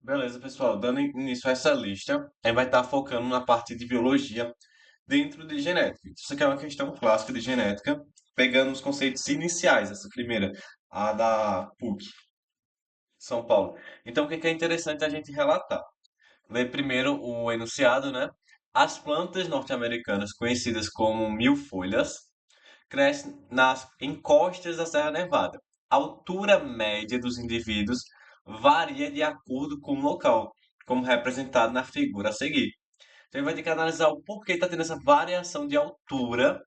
Beleza, pessoal. Dando início a essa lista, a gente vai estar focando na parte de biologia dentro de genética. Isso aqui é uma questão clássica de genética, pegando os conceitos iniciais, essa primeira, a da PUC, São Paulo. Então, o que que é interessante a gente relatar? Ler primeiro o enunciado, né? As plantas norte-americanas, conhecidas como mil-folhas, crescem nas encostas da Serra Nevada. A altura média dos indivíduos varia de acordo com o local, como representado na figura a seguir. Então, a gente vai ter que analisar o porquê está tendo essa variação de altura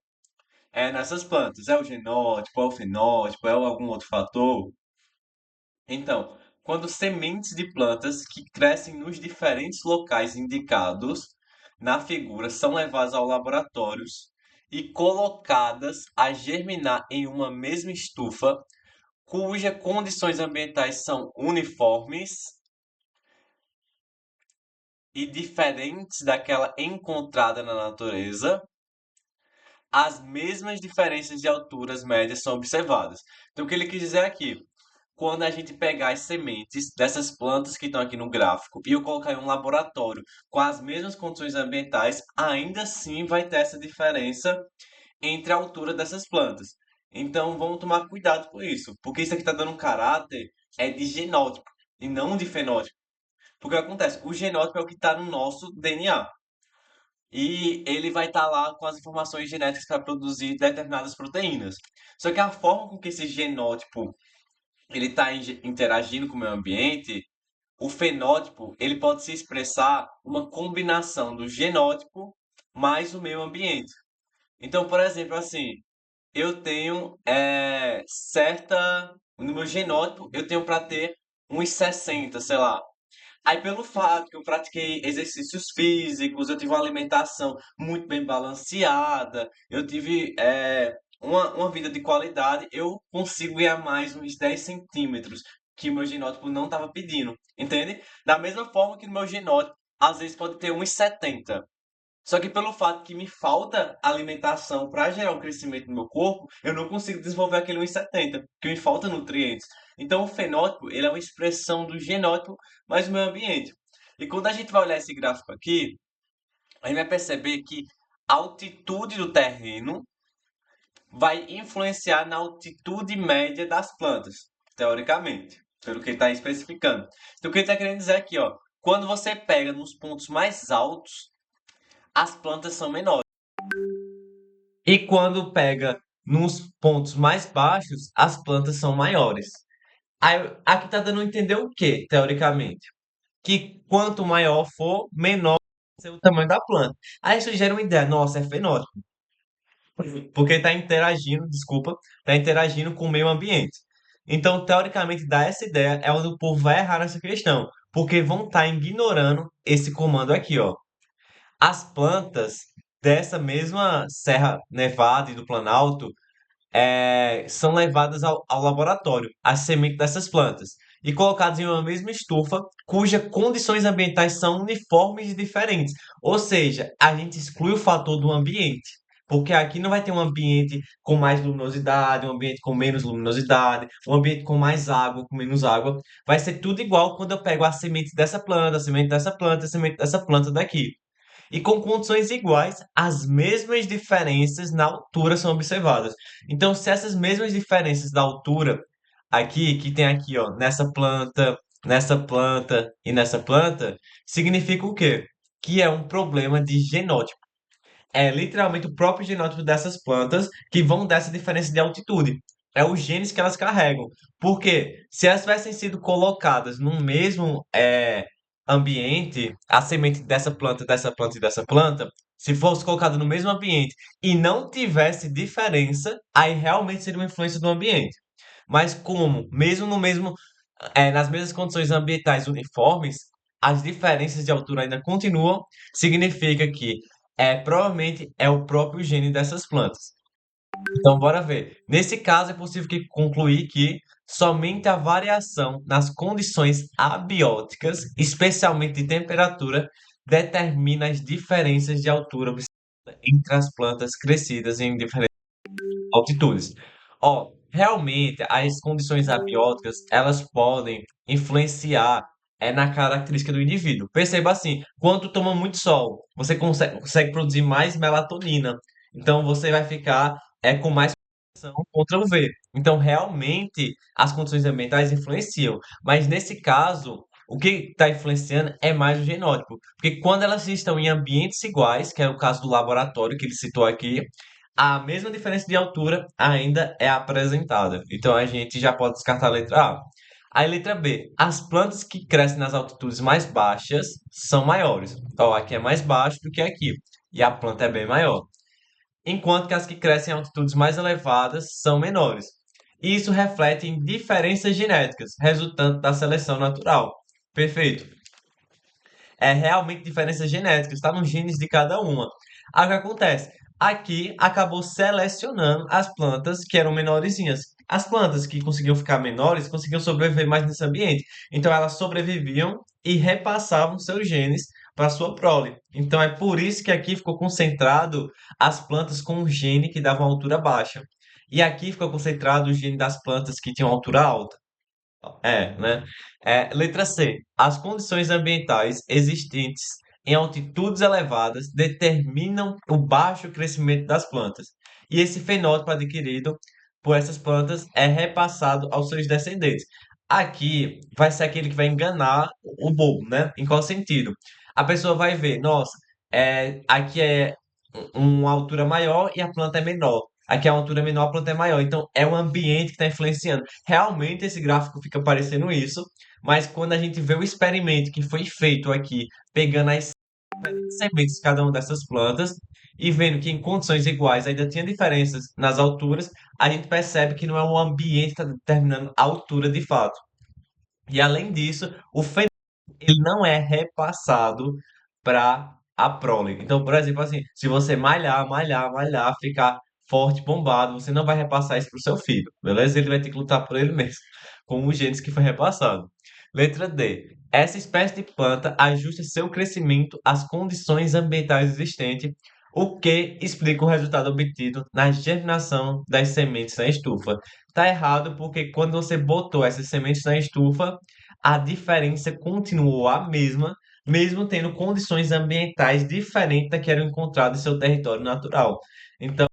nessas plantas. É o genótipo, é o fenótipo, é algum outro fator? Então, quando sementes de plantas que crescem nos diferentes locais indicados na figura são levadas ao laboratórios e colocadas a germinar em uma mesma estufa, cujas condições ambientais são uniformes e diferentes daquela encontrada na natureza, as mesmas diferenças de alturas médias são observadas. Então, o que ele quis dizer aqui? Quando a gente pegar as sementes dessas plantas que estão aqui no gráfico e eu colocar em um laboratório com as mesmas condições ambientais, ainda assim vai ter essa diferença entre a altura dessas plantas. Então vamos tomar cuidado com isso, porque isso aqui está dando um caráter de genótipo e não de fenótipo. Porque acontece, o genótipo é o que está no nosso DNA. E ele vai estar lá com as informações genéticas para produzir determinadas proteínas. Só que a forma com que esse genótipo ele está interagindo com o meio ambiente, o fenótipo ele pode se expressar uma combinação do genótipo mais o meio ambiente. Então, por exemplo, assim, eu tenho no meu genótipo eu tenho para ter uns 60, sei lá. Aí, pelo fato que eu pratiquei exercícios físicos, eu tive uma alimentação muito bem balanceada, eu tive uma vida de qualidade, eu consigo ganhar mais uns 10 centímetros que o meu genótipo não estava pedindo, entende? Da mesma forma que no meu genótipo, às vezes pode ter uns 70. Só que pelo fato que me falta alimentação para gerar o crescimento no meu corpo, eu não consigo desenvolver aquele 1,70, porque me falta nutrientes. Então o fenótipo, ele é uma expressão do genótipo mais o meio ambiente. E quando a gente vai olhar esse gráfico aqui, a gente vai perceber que a altitude do terreno vai influenciar na altitude média das plantas, teoricamente, pelo que ele está especificando. Então o que ele está querendo dizer aqui, ó, quando você pega nos pontos mais altos, as plantas são menores. E quando pega nos pontos mais baixos, as plantas são maiores. Aí, aqui está dando a entender o quê, teoricamente? Que quanto maior for, menor vai ser o tamanho da planta. Aí isso gera uma ideia, nossa, é fenótipo. Porque está interagindo, desculpa, está interagindo com o meio ambiente. Então, teoricamente, dá essa ideia, é onde o povo vai errar nessa questão. Porque vão estar ignorando esse comando aqui, ó. As plantas dessa mesma Serra Nevada e do Planalto são levadas ao laboratório, as sementes dessas plantas, e colocadas em uma mesma estufa, cujas condições ambientais são uniformes e diferentes. Ou seja, a gente exclui o fator do ambiente. Porque aqui não vai ter um ambiente com mais luminosidade, um ambiente com menos luminosidade, um ambiente com mais água, com menos água. Vai ser tudo igual quando eu pego a semente dessa planta, a semente dessa planta, a semente dessa planta daqui. E com condições iguais, as mesmas diferenças na altura são observadas. Então, se essas mesmas diferenças da altura aqui, que tem aqui, ó, nessa planta e nessa planta, significa o quê? Que é um problema de genótipo. É literalmente o próprio genótipo dessas plantas que vão dar essa diferença de altitude. É os genes que elas carregam. Porque se elas tivessem sido colocadas no mesmo ambiente, a semente dessa planta e dessa planta, se fosse colocada no mesmo ambiente e não tivesse diferença, aí realmente seria uma influência do ambiente. Mas como, mesmo no mesmo, nas mesmas condições ambientais uniformes, as diferenças de altura ainda continuam, significa que provavelmente é o próprio gene dessas plantas. Então, bora ver. Nesse caso, é possível concluir que somente a variação nas condições abióticas, especialmente de temperatura, determina as diferenças de altura observadas entre as plantas crescidas em diferentes altitudes. Ó, realmente, as condições abióticas, elas podem influenciar é na característica do indivíduo. Perceba assim, quando tu toma muito sol, você consegue produzir mais melatonina. Então você vai ficar com mais proteção contra o UV. Então realmente as condições ambientais influenciam. Mas nesse caso, o que está influenciando é mais o genótipo. Porque quando elas estão em ambientes iguais, que é o caso do laboratório que ele citou aqui, a mesma diferença de altura ainda é apresentada. Então a gente já pode descartar a letra A. Aí, letra B. As plantas que crescem nas altitudes mais baixas são maiores. Então, aqui é mais baixo do que aqui. E a planta é bem maior. Enquanto que as que crescem em altitudes mais elevadas são menores. E isso reflete em diferenças genéticas, resultante da seleção natural. Perfeito. É realmente diferenças genéticas, está nos genes de cada uma. Aí o que acontece? Aqui acabou selecionando as plantas que eram menorzinhas. As plantas que conseguiam ficar menores conseguiam sobreviver mais nesse ambiente. Então elas sobreviviam e repassavam seus genes para sua prole. Então é por isso que aqui ficou concentrado as plantas com um gene que dava uma altura baixa. E aqui ficou concentrado o gene das plantas que tinham altura alta. Né? Letra C. As condições ambientais existentes em altitudes elevadas determinam o baixo crescimento das plantas. E esse fenótipo adquirido por essas plantas é repassado aos seus descendentes. Aqui vai ser aquele que vai enganar o bobo, né? Em qual sentido? A pessoa vai ver, nossa, aqui é uma altura maior e a planta é menor. Aqui é uma altura menor, a planta é maior. Então, é o ambiente que está influenciando. Realmente, esse gráfico fica parecendo isso, mas quando a gente vê o experimento que foi feito aqui, pegando as sementes de cada uma dessas plantas e vendo que em condições iguais ainda tinha diferenças nas alturas, a gente percebe que não é o ambiente que está determinando a altura de fato. E além disso, o fenótipo ele não é repassado para a prole. Então, por exemplo, assim, se você malhar, malhar, malhar, ficar forte, bombado, você não vai repassar isso para o seu filho, beleza? Ele vai ter que lutar por ele mesmo, com os genes que foi repassado. Letra D. Essa espécie de planta ajusta seu crescimento às condições ambientais existentes, o que explica o resultado obtido na germinação das sementes na estufa. Tá errado porque quando você botou essas sementes na estufa, a diferença continuou a mesma, mesmo tendo condições ambientais diferentes da que eram encontradas em seu território natural. Então,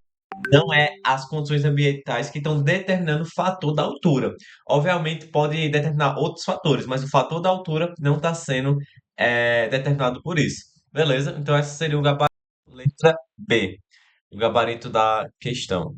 não é as condições ambientais que estão determinando o fator da altura. Obviamente, pode determinar outros fatores, mas o fator da altura não está sendo determinado por isso. Beleza? Então, essa seria o gabarito, letra B, o gabarito da questão.